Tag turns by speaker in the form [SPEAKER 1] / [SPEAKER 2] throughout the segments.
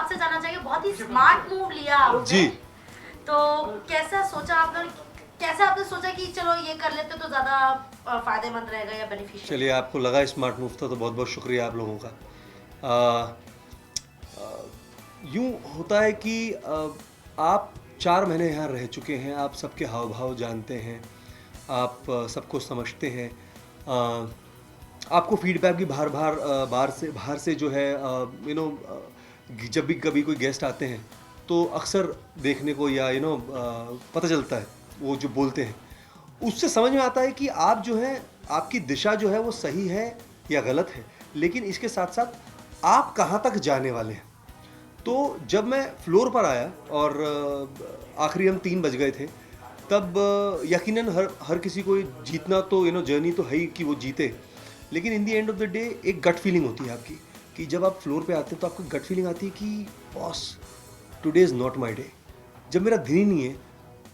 [SPEAKER 1] आपसे जानना चाहेंगे, बहुत ही स्मार्ट मूव लिया आपने
[SPEAKER 2] जी।
[SPEAKER 1] तो कैसा सोचा आपने, कैसे आपने सोचा कि चलो ये कर लेते तो ज़्यादा फायदेमंद रहेगा या बेनिफिशियल?
[SPEAKER 2] चलिए, आपको लगा स्मार्ट मूव था तो बहुत बहुत शुक्रिया आप लोगों का। आ, यूँ होता है कि आप 4 महीने यहाँ रह चुके हैं, आप सबके हाव भाव जानते हैं, आप सबको समझते हैं। आपको फीडबैक भी बाहर से जो है जब भी कभी कोई गेस्ट आते हैं तो अक्सर देखने को या पता चलता है वो जो बोलते हैं, उससे समझ में आता है कि आप जो है, आपकी दिशा जो है वो सही है या गलत है, लेकिन इसके साथ साथ आप कहाँ तक जाने वाले हैं। तो जब मैं फ्लोर पर आया और आखिरी हम 3 बज गए थे, तब यकीनन हर किसी को जीतना तो जर्नी तो है ही कि वो जीते, लेकिन in the end of the day एक गट फीलिंग होती है आपकी कि जब आप फ्लोर पे आते हैं तो आपको गट फीलिंग आती है कि boss today is not my day. जब मेरा दिन ही नहीं है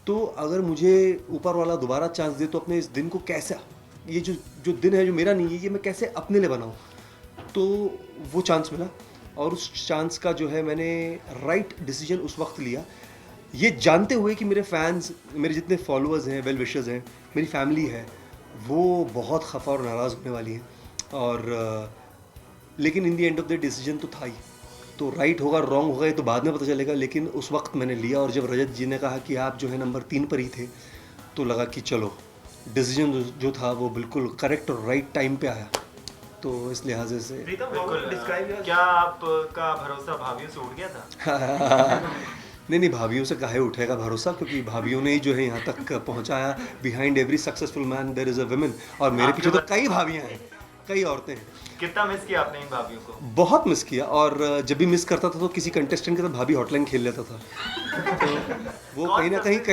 [SPEAKER 2] तो अगर मुझे ऊपर वाला दोबारा चांस दे तो अपने इस दिन को कैसा, ये जो दिन है जो मेरा नहीं है, ये मैं कैसे अपने लिए बनाऊँ। तो वो चांस मिला और उस चांस का जो है मैंने राइट डिसीजन उस वक्त लिया, ये जानते हुए कि मेरे फैंस, मेरे जितने फॉलोअर्स हैं, वेल विशर्स हैं, मेरी फैमिली है, वो बहुत खफा और नाराज़ होने वाली हैं। और लेकिन in the end of the decision तो था ही, तो राइट होगा रॉन्ग होगा ये तो बाद में पता चलेगा, लेकिन उस वक्त मैंने लिया। और जब रजत जी ने कहा कि आप जो है नंबर 3 पर ही थे, तो लगा कि चलो डिसीजन जो था वो बिल्कुल करेक्ट और राइट टाइम पे आया। तो इस लिहाजे से
[SPEAKER 3] क्या आपका भरोसा भाभीियों से उठ गया था?
[SPEAKER 2] नहीं, भाभीियों से काहे उठेगा भरोसा, क्योंकि भाभीियों ने ही जो है यहाँ तक पहुँचाया। Behind every successful man there is a woman, और मेरे पीछे तो कई भाभियाँ हैं, कई औरतें हैं।
[SPEAKER 3] कितना मिस किया आपने इन भाभीियों को?
[SPEAKER 2] बहुत मिस किया, और जब भी मिस करता था तो किसी कंटेस्टेंट के साथ भाभी हॉटलाइन खेल लेता था। तो वो कहीं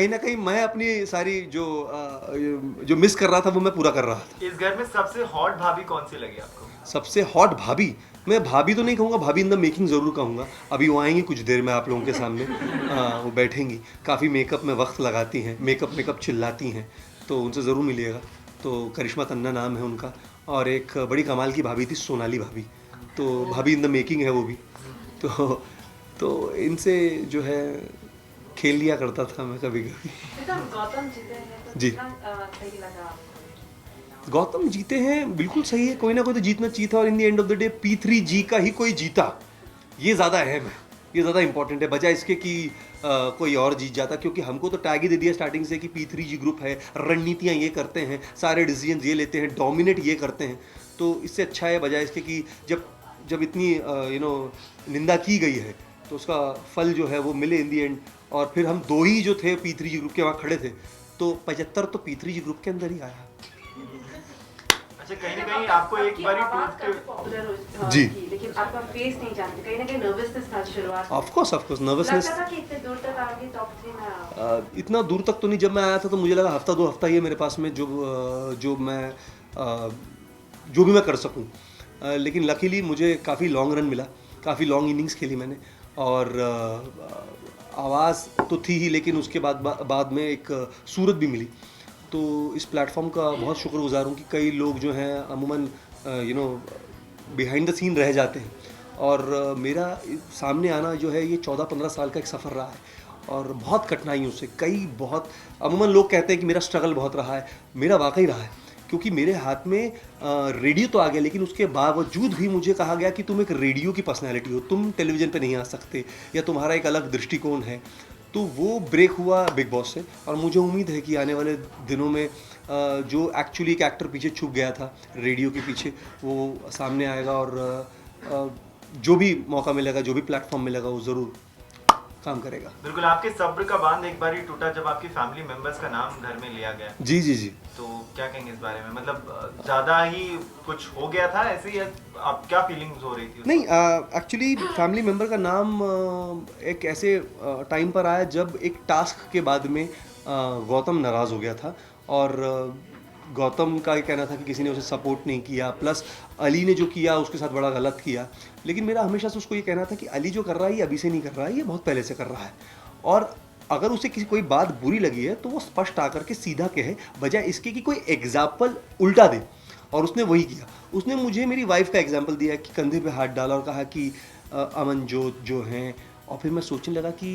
[SPEAKER 2] ना कहीं मैं अपनी सारी जो मिस कर रहा था वो मैं पूरा कर रहा था।
[SPEAKER 3] इस घर में सबसे हॉट भाभी कौन सी लगी आपको?
[SPEAKER 2] सबसे हॉट भाभी, मैं भाभी तो नहीं कहूँगा, भाभी इन द मेकिंग ज़रूर कहूँगा। अभी वो आएंगी कुछ देर में आप लोगों के सामने, वो बैठेंगी, काफ़ी मेकअप में वक्त लगाती हैं, मेकअप चिल्लाती हैं, तो उनसे ज़रूर मिलिएगा। तो करिश्मा तन्ना नाम है उनका, और एक बड़ी कमाल की भाभी थी सोनाली भाभी, तो भाभी इन द मेकिंग है वो भी। तो इनसे जो है खेल लिया करता था मैं कभी कभी।
[SPEAKER 4] गौतम जीते हैं तो
[SPEAKER 2] जी,
[SPEAKER 4] सही लगा?
[SPEAKER 2] गौतम जीते हैं बिल्कुल सही है, कोई ना कोई तो जीतना चाहिए था, और in the end of the day P3G का ही कोई जीता, ये ज़्यादा अहम है, ये ज़्यादा इंपॉर्टेंट है, बजाय इसके कि कोई और जीत जाता। क्योंकि हमको तो टैग ही दे दिया स्टार्टिंग से कि P3G ग्रुप है, रणनीतियाँ ये करते हैं, सारे डिसीजन ये लेते हैं, डोमिनेट ये करते हैं। तो इससे अच्छा है बजाय इसके कि जब इतनी निंदा की गई है तो उसका फल जो है वो मिले इन दी एंड। और फिर हम 2 ही जो थे P3G ग्रुप के वहाँ खड़े थे, तो 75 तो P3G ग्रुप के अंदर ही आया।
[SPEAKER 3] अच्छा, कहीं ना कहीं आपको एक बारी
[SPEAKER 4] पॉपुलर
[SPEAKER 2] जी,
[SPEAKER 4] लेकिन आपका फेस नहीं जानते, कहीं ना कहीं नर्वसनेस था शुरुआत?
[SPEAKER 2] Of course nervousness.
[SPEAKER 4] लगता था कि इतने दूर तक आगे टॉप 3 में?
[SPEAKER 2] इतना दूर तक तो नहीं, जब मैं आया था तो मुझे लगा हफ्ता 2 हफ्ता ही है मेरे पास में जो भी मैं कर सकूं। लेकिन लकीली मुझे काफ़ी लॉन्ग रन मिला, काफ़ी लॉन्ग इनिंग्स खेली मैंने, और आवाज़ तो थी ही, लेकिन उसके बाद में एक सूरत भी मिली। तो इस प्लेटफॉर्म का बहुत शुक्रगुजार हूँ कि कई लोग जो हैं अमूमन बिहाइंड द सीन रह जाते हैं, और मेरा सामने आना जो है ये 14-15 साल का एक सफ़र रहा है, और बहुत कठिनाइयों से बहुत अमूमन लोग कहते हैं कि मेरा स्ट्रगल बहुत रहा है, मेरा वाकई रहा है, क्योंकि मेरे हाथ में रेडियो तो आ गया, लेकिन उसके बावजूद भी मुझे कहा गया कि तुम एक रेडियो की पर्सनैलिटी हो, तुम टेलीविज़न पे नहीं आ सकते, या तुम्हारा एक अलग दृष्टिकोण है। तो वो ब्रेक हुआ बिग बॉस से, और मुझे उम्मीद है कि आने वाले दिनों में जो एक्चुअली एक एक्टर पीछे छुप गया था रेडियो के पीछे, वो सामने आएगा, और जो भी मौका मिलेगा, जो भी प्लेटफॉर्म मिलेगा, वो ज़रूर काम करेगा।
[SPEAKER 3] बिल्कुल, आपके सब्र का बांध एक बार ही टूटा जब आपकी फैमिली मेंबर्स का नाम घर में लिया गया।
[SPEAKER 2] जी जी जी।
[SPEAKER 3] तो क्या कहेंगे इस बारे में? मतलब ज़्यादा ही कुछ हो गया था ऐसे ही, आप क्या फीलिंग्स हो रही थी?
[SPEAKER 2] नहीं, एक्चुअली फैमिली मेंबर का नाम एक ऐसे टाइम पर आया जब एक टास्क के बाद में गौतम नाराज़ हो गया था, और गौतम का ये कहना था कि किसी ने उसे सपोर्ट नहीं किया, प्लस अली ने जो किया उसके साथ बड़ा गलत किया। लेकिन मेरा हमेशा से उसको ये कहना था कि अली जो कर रहा है ये अभी से नहीं कर रहा है, ये बहुत पहले से कर रहा है, और अगर उसे कोई बात बुरी लगी है तो वो स्पष्ट आकर के सीधा कहे, बजाय इसके कि कोई एग्जाम्पल उल्टा दे। और उसने वही किया, उसने मुझे मेरी वाइफ का एग्जाम्पल दिया कि कंधे पे हाथ डाला और कहा कि अमन जो हैं और फिर मैं सोचने लगा कि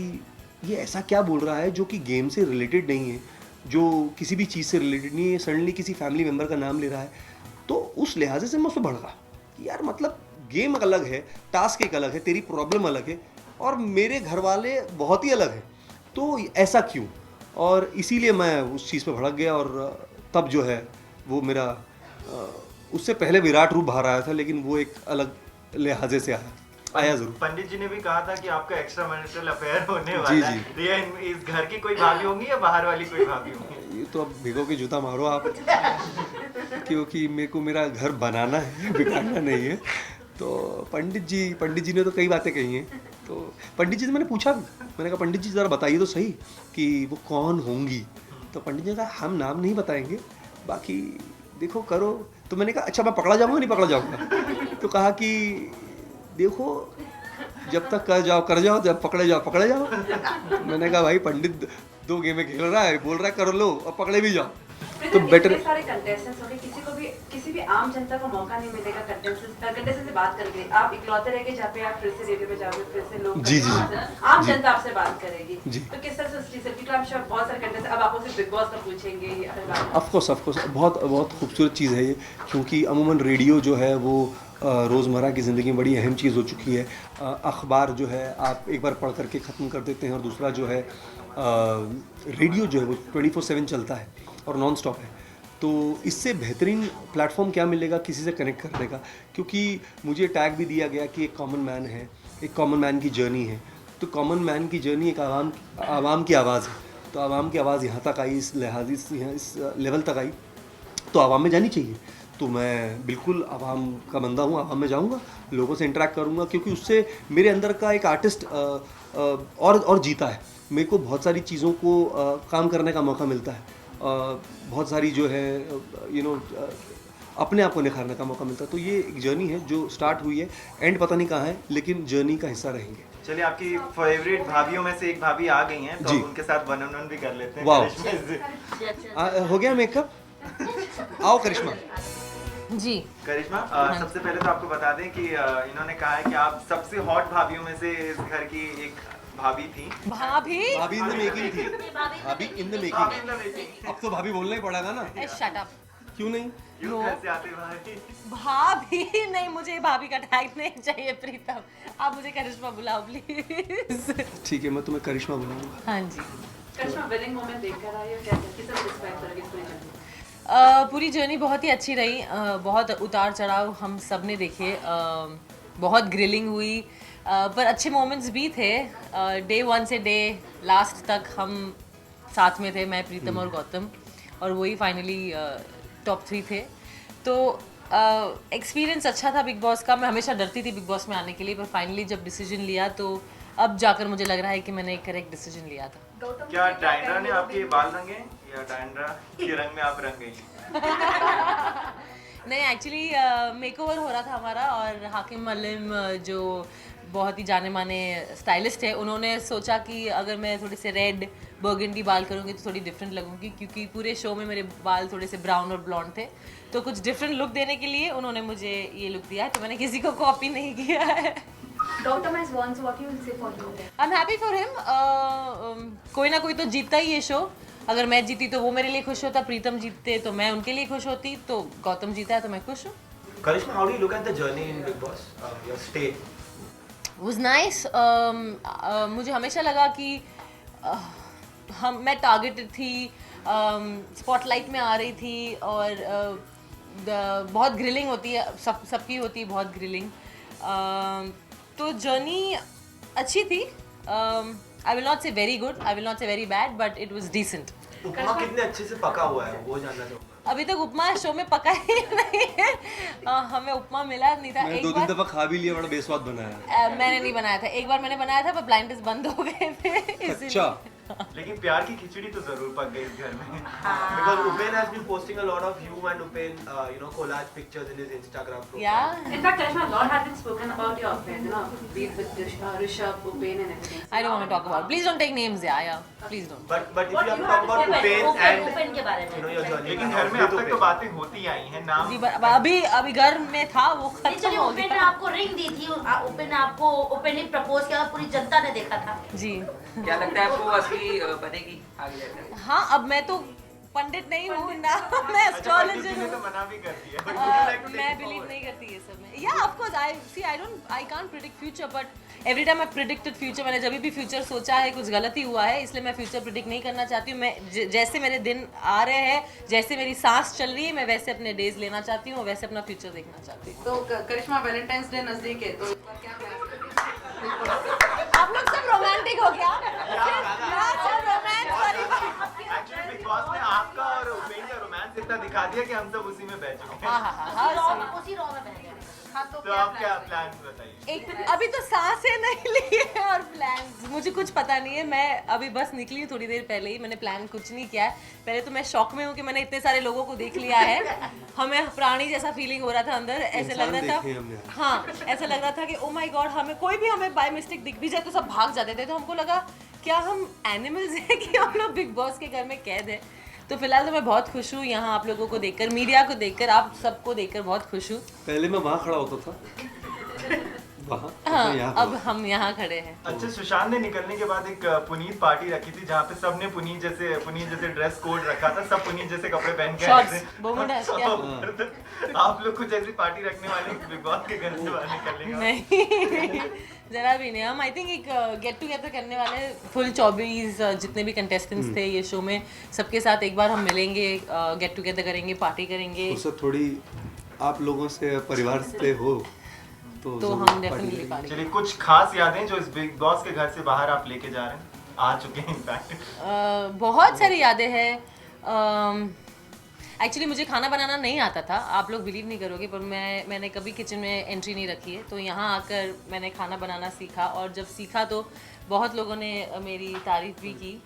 [SPEAKER 2] ये ऐसा क्या बोल रहा है जो कि गेम से रिलेटेड नहीं है, जो किसी भी चीज़ से रिलेटेड नहीं है, सडनली किसी फैमिली मेम्बर का नाम ले रहा है। तो उस लिहाजे से मैं उस पर भड़का कि यार मतलब गेम अलग है, टास्क एक अलग है, तेरी प्रॉब्लम अलग है और मेरे घर वाले बहुत ही अलग हैं, तो ऐसा क्यों? और इसीलिए मैं उस चीज़ पे भड़क गया और तब जो है वो मेरा उससे पहले विराट रूप बाहर आया था, लेकिन वो एक अलग लिहाजे से आया ज़रूर।
[SPEAKER 3] पंडित जी ने भी कहा था कि आपका एक्स्ट्रा मैरिटल अफेयर होने
[SPEAKER 2] जी,
[SPEAKER 3] वाला है।
[SPEAKER 2] जी।
[SPEAKER 3] रिया इस घर की कोई भाभी होंगी या बाहर वाली कोई भाभी होंगी?
[SPEAKER 2] ये तो अब भिगो के जूता मारो आप क्योंकि मेरे को मेरा घर बनाना है, बिगाड़ना नहीं है। तो पंडित जी ने तो कई बातें कही हैं। तो पंडित जी से मैंने पूछा भी, मैंने कहा पंडित जी ज़रा बताइए तो सही कि वो कौन होंगी। तो पंडित जी ने कहा हम नाम नहीं बताएंगे, बाकी देखो करो। तो मैंने कहा अच्छा मैं पकड़ा जाऊँगा नहीं पकड़ा जाऊँगा? तो कहा कि देखो जब तक कर जाओ, जब पकड़े जाओ। मैंने कहा भाई पंडित 2 गेमें खेल रहा है, बोल रहा है कर लो और पकड़े भी जाओ। तो बेटर
[SPEAKER 4] सारे कंटेस्टेंट्स होंगे, किसी भी आम जनता को मौका नहीं मिलेगा कंटेस्टेंट से बात करने के लिए। आप इकलौते रहेंगे जहाँ पे आप फिर से रेडियो पे जाओगे, फिर से लोग
[SPEAKER 2] जी,
[SPEAKER 4] आम जनता आपसे बात करेगी।
[SPEAKER 2] जी।
[SPEAKER 4] तो किस तरह से उस चीज़ से, क्योंकि I'm sure बहुत सारे कंटेस्टेंट अब आपको सिर्फ बिग बॉस का पूछेंगे हर बार।
[SPEAKER 2] ऑफ कोर्स बहुत खूबसूरत चीज़ है ये, क्योंकि अमूमन रेडियो जो है वो रोज़मर्रा की ज़िंदगी में बड़ी अहम चीज़ हो चुकी है। अखबार जो है आप एक बार पढ़ करके ख़त्म कर देते हैं, और दूसरा जो है रेडियो जो है वो 24/7 चलता है और नॉन स्टॉप है। तो इससे बेहतरीन प्लेटफॉर्म क्या मिलेगा किसी से कनेक्ट करने का, क्योंकि मुझे टैग भी दिया गया कि एक कॉमन मैन है, एक कॉमन मैन की जर्नी है। तो कॉमन मैन की जर्नी एक आवाम की आवाज़ है, तो आवाम की आवाज़ यहाँ तक आई, इस लिहाज से यहाँ इस लेवल तक आई, तो आवाम में जानी चाहिए। तो मैं बिल्कुल आवाम का बंदा हूँ, आवाम में जाऊँगा, लोगों से इंटरेक्ट करूँगा, क्योंकि उससे मेरे अंदर का एक आर्टिस्ट और जीता है। मेरे को बहुत सारी चीज़ों को काम करने का मौका मिलता है, बहुत सारी जो है अपने आप को निखारने का मौका मिलता है। तो ये एक जर्नी है जो स्टार्ट हुई है, एंड पता नहीं कहाँ है, लेकिन जर्नी का हिस्सा रहेंगे।
[SPEAKER 3] चलिए आपकी फेवरेट भाभियों में से एक भाभी आ गई हैं, तो
[SPEAKER 2] जी।
[SPEAKER 3] अब उनके साथ वन ऑन वन भी कर लेते हैं।
[SPEAKER 2] वाह।
[SPEAKER 3] करिश्मा जी।
[SPEAKER 2] हो गया मेकअप? आओ करिश्मा।
[SPEAKER 5] जी
[SPEAKER 3] करिश्मा सबसे पहले तो आपको बता दें कि इन्होंने कहा है कि आप सबसे हॉट भाभियों में से इस घर की एक भाभी थी।
[SPEAKER 5] भाभी
[SPEAKER 2] भाभी इन द मेकिंग थी, भाभी इन द मेकिंग। अब तो भाभी बोलना ही पड़ेगा ना,
[SPEAKER 5] शट अप।
[SPEAKER 2] क्यों नहीं?
[SPEAKER 3] क्यों घर से आते भाभी?
[SPEAKER 5] भाभी नहीं, मुझे भाभी का टैग नहीं चाहिए प्रीतम, आप मुझे करिश्मा बुलाओ प्लीज।
[SPEAKER 2] ठीक है, मैं तुम्हें करिश्मा बुलाऊंगा।
[SPEAKER 5] हाँ जी।
[SPEAKER 4] करिश्मा विनिंग मोमेंट देखकर आई हो क्या, किस तरह डिस्क्राइब करोगे पूरी जर्नी?
[SPEAKER 5] पूरी जर्नी बहुत ही अच्छी रही, बहुत उतार चढ़ाव हम सब ने देखे, बहुत ग्रिलिंग हुई, पर अच्छे मोमेंट्स भी थे। डे 1 से डे लास्ट तक हम साथ में थे, मैं प्रीतम और गौतम, और वही फाइनली टॉप 3 थे। तो एक्सपीरियंस अच्छा था बिग बॉस का। मैं हमेशा डरती थी बिग बॉस में आने के लिए, पर फाइनली जब डिसीजन लिया तो अब जाकर मुझे लग रहा है कि मैंने एक करेक्ट डिसीजन लिया था।
[SPEAKER 3] क्या डायंड्रा ने आपके बाल रंगे या डायंड्रा के रंग में आप रंग गई?
[SPEAKER 5] नहीं, एक्चुअली मेकओवर हो रहा था हमारा, और हाकिम मलिम जो बहुत ही जाने माने स्टाइलिस्ट है, उन्होंने सोचा कि अगर मैं थोड़े से रेड बर्गंडी बाल करूँगी तो थोड़ी डिफरेंट लगूंगी, क्योंकि पूरे शो में मेरे बाल थोड़े से ब्राउन और ब्लॉन्ड थे। तो कुछ डिफरेंट लुक देने के लिए उन्होंने मुझे ये लुक दिया है, तो मैंने किसी को कॉपी नहीं किया है।
[SPEAKER 4] Gautam has won, so what you will say for him?
[SPEAKER 5] I am happy for him. कोई ना कोई तो जीतता ही ये शो। अगर मैं जीती तो वो मेरे लिए खुश होता, प्रीतम जीतते तो मैं उनके लिए खुश होती, तो गौतम जीता है तो मैं खुश हूँ।
[SPEAKER 6] Karishma, how do you look at the journey in Big Boss? Your stay.
[SPEAKER 5] Was nice. मुझे हमेशा लगा कि मैं टारगेटेड थी, स्पॉटलाइट में आ रही थी, और बहुत ग्रिलिंग होती है, सबकी होती है बहुत ग्रिलिंग। तो जर्नी अच्छी थी। I will not say very good, I will not say very bad, but it was decent.
[SPEAKER 6] Upma कितने अच्छे से पका हुआ है वो जानना चाहूँगा।
[SPEAKER 5] अभी तक उपमा शो में पका ही नहीं है। हमें उपमा मिला नहीं था।
[SPEAKER 2] मैंने
[SPEAKER 5] एक
[SPEAKER 2] 2-3
[SPEAKER 5] बार
[SPEAKER 2] दफा खा भी लिया, बड़ा बेस्वाद बनाया।
[SPEAKER 5] मैंने नहीं बनाया था, एक बार मैंने बनाया था पर ब्लाइंड टेस्ट बंद हो गए थे, इसीलिए।
[SPEAKER 2] अच्छा।
[SPEAKER 3] लेकिन प्यार की खिचड़ी तो जरूर पक गई इस घर में।
[SPEAKER 6] Because Upen has been posting a lot of you and Upen, collage pictures in his Instagram profile.
[SPEAKER 5] Yeah.
[SPEAKER 4] In fact, Karishma, a lot has been spoken about your affair, be it with Rishabh, Upen and everything.
[SPEAKER 5] I don't want to talk about. Please don't take names. Yeah. Please don't.
[SPEAKER 6] But if you have to talk about Upen and
[SPEAKER 1] open के बारे में
[SPEAKER 6] your journey,
[SPEAKER 3] लेकिन घर में अब तक तो बातें होती आई हैं, नाम
[SPEAKER 5] जी अभी घर में था वो
[SPEAKER 1] नहीं,
[SPEAKER 5] खत्म
[SPEAKER 1] चलिए
[SPEAKER 5] हो
[SPEAKER 1] ओपन ने
[SPEAKER 5] गया।
[SPEAKER 1] आपको रिंग दी थी, ओपन ने आपको ओपनली प्रपोज किया, पूरी जनता ने देखा था।
[SPEAKER 5] जी
[SPEAKER 7] क्या लगता है आपको असली बनेगी आगे जाकर?
[SPEAKER 5] हाँ, अब मैं तो पंडित नहीं हूँ ना, मैं एस्ट्रोलॉजर
[SPEAKER 3] ने
[SPEAKER 5] हूँ।
[SPEAKER 3] तो मना भी कर दिया। But would you like to take
[SPEAKER 5] मैं
[SPEAKER 3] it
[SPEAKER 5] बिलीव
[SPEAKER 3] forward?
[SPEAKER 5] नहीं करती ये सब में। Yeah, of course. I can't predict future, but every time I predicted future, मैंने जब भी फ्यूचर सोचा है कुछ गलत ही हुआ है, इसलिए मैं फ्यूचर प्रिडिक्ट नहीं करना चाहती हूँ। मैं जैसे मेरे दिन आ रहे हैं, जैसे मेरी सांस चल रही है, मैं वैसे अपने डेज लेना चाहती हूँ, वैसे अपना फ्यूचर देखना चाहती हूँ।
[SPEAKER 4] तो करिश्मा, वैलेंटाइंस डे नजदीक है, तो इस बार क्या
[SPEAKER 5] आप लोग सब रोमांटिक हो क्या? सब रोमांस वाली बात।
[SPEAKER 3] Actually, Big Boss ने आपका और उपेन का रोमांस इतना दिखा दिया कि हम सब उसी में बैठ चुके हैं।
[SPEAKER 5] हाँ।
[SPEAKER 1] उसी रॉ में बह गया।
[SPEAKER 3] तो आप क्या प्लान बताइए?
[SPEAKER 5] एक अभी तो सांसें नहीं ली है और प्लान्स मुझे कुछ पता नहीं है। मैं अभी बस निकली हूँ थोड़ी देर पहले ही, मैंने प्लान कुछ नहीं किया है। पहले तो मैं शॉक में हूँ कि मैंने इतने सारे लोगों को देख लिया है। हमें प्राणी जैसा फीलिंग हो रहा था अंदर, ऐसे लग रहा था, हाँ ऐसा लग रहा था कि ओ माय गॉड, हमें कोई भी हमें बाय मिस्टेक दिख भी जाए तो सब भाग जाते थे। तो हमको लगा क्या हम एनिमल्स हैं कि हम लोग बिग बॉस के घर में कैद हैं। तो फिलहाल तो मैं बहुत खुश हूँ यहाँ आप लोगों को देखकर, मीडिया को देखकर, आप सबको देखकर बहुत खुश हूँ।
[SPEAKER 2] पहले मैं वहाँ खड़ा होता था, वहाँ
[SPEAKER 5] हाँ,
[SPEAKER 2] यहाँ
[SPEAKER 5] अब हम यहाँ खड़े हैं।
[SPEAKER 3] अच्छा, सुशांत ने निकलने के बाद एक पुनीत पार्टी रखी थी जहाँ पे सबने पुनीत जैसे ड्रेस कोड रखा था, सब पुनीत जैसे कपड़े पहन के आए थे।
[SPEAKER 5] शॉर्ट्स, बोमुंडा क्या?
[SPEAKER 3] आप लोग कुछ ऐसी पार्टी रखने वाले बिग बॉस के घर से बाहर निकलने का?
[SPEAKER 5] नहीं जरा भी नहीं। हम आई थिंक एक गेट टुगेदर करने वाले, फुल 24 जितने भी कंटेस्टेंट्स थे ये शो में, सबके साथ एक बार हम मिलेंगे, गेट टुगेदर करेंगे, पार्टी करेंगे।
[SPEAKER 2] उससे थोड़ी आप लोगों से परिवार से हो तो
[SPEAKER 5] तो
[SPEAKER 2] जरूर
[SPEAKER 5] हम डेफिनेटली पार्टी।
[SPEAKER 3] चलिए, कुछ खास यादें जो इस बिग बॉस के घर से बाहर आप लेके जा रहे हैं, आ चुके हैं इनफैक्ट?
[SPEAKER 5] बहुत सारी यादें हैं। एक्चुअली मुझे खाना बनाना नहीं आता था, आप लोग बिलीव नहीं करोगे, पर मैंने कभी किचन में एंट्री नहीं रखी है। तो यहाँ आकर मैंने खाना बनाना सीखा, और जब सीखा तो बहुत लोगों ने मेरी तारीफ भी की।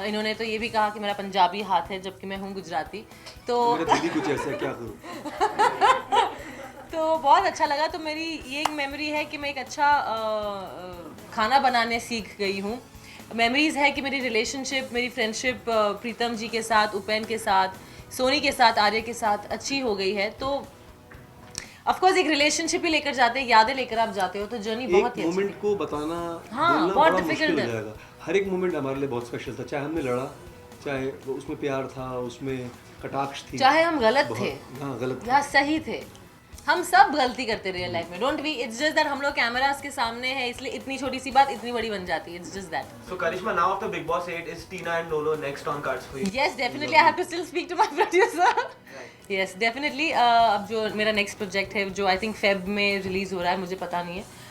[SPEAKER 5] इन्होंने तो ये भी कहा कि मेरा पंजाबी हाथ है, जबकि मैं हूँ गुजराती। तो
[SPEAKER 2] मेरा दीदी कुछ ऐसा क्या करूँ।
[SPEAKER 5] तो बहुत अच्छा लगा। तो मेरी ये एक मेमोरी है कि मैं एक अच्छा खाना बनाने सीख गई हूँ। मेमोरीज है कि मेरी रिलेशनशिप, मेरी फ्रेंडशिप प्रीतम जी के साथ, उपेन के साथ, सोनी के साथ, आर्य के साथ अच्छी हो गई है। तो ऑफ कोर्स एक रिलेशनशिप ही लेकर जाते हैं, यादें लेकर आप जाते हो, तो जर्नी बहुत ही
[SPEAKER 2] एक
[SPEAKER 5] अच्छी
[SPEAKER 2] मोमेंट को बताना,
[SPEAKER 5] हाँ,
[SPEAKER 2] बोलना
[SPEAKER 5] बहुत
[SPEAKER 2] बड़ा
[SPEAKER 5] difficult
[SPEAKER 2] मुश्किल हो
[SPEAKER 5] है।
[SPEAKER 2] जाएगा। हर एक मोमेंट हमारे लिए बहुत स्पेशल था, चाहे हमने लड़ा, चाहे उसमें प्यार था, उसमें कटाक्ष थी,
[SPEAKER 5] चाहे हम गलत थे
[SPEAKER 2] हाँ गलत
[SPEAKER 5] या सही थे, हम सब गलती करते रियल लाइफ में। Don't be, it's just that हम लोग कैमरास के सामने है, इसलिए इतनी छोटी सी बात इतनी बड़ी बन जाती है। It's just that.
[SPEAKER 6] So Karishma, now after Big Boss 8, is Tina and Lolo next on cards for you?
[SPEAKER 5] Yes, definitely. I have to still speak to my producer. Yes, definitely. अब जो मेरा नेक्स्ट प्रोजेक्ट है, जो I think Feb में release हो रहा है, मुझे पता नहीं है।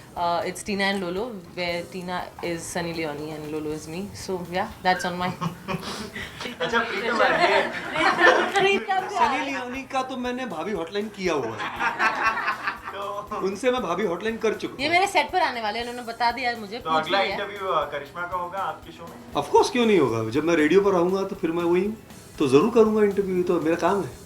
[SPEAKER 5] It's Tina and Lolo, where Tina is Sunny Leone and Lolo is me. So yeah, that's on my.
[SPEAKER 3] अच्छा, प्रीतम ये
[SPEAKER 2] सनी लियोनी का तो मैंने भाभी हॉटलाइन किया हुआ है,
[SPEAKER 3] तो
[SPEAKER 2] उनसे मैं भाभी हॉटलाइन कर चुका
[SPEAKER 5] ये
[SPEAKER 2] हूँ।
[SPEAKER 5] मेरे सेट पर आने वाले हैं, उन्होंने बता दिया मुझे,
[SPEAKER 3] तो
[SPEAKER 5] पूछ
[SPEAKER 3] अगला
[SPEAKER 5] लिया।
[SPEAKER 3] इंटरव्यू करिश्मा का होगा आपके शो में?
[SPEAKER 2] ऑफ कोर्स क्यों नहीं होगा, जब मैं रेडियो पर आऊँगा तो फिर मैं वही तो ज़रूर करूँगा इंटरव्यू, तो मेरा काम है।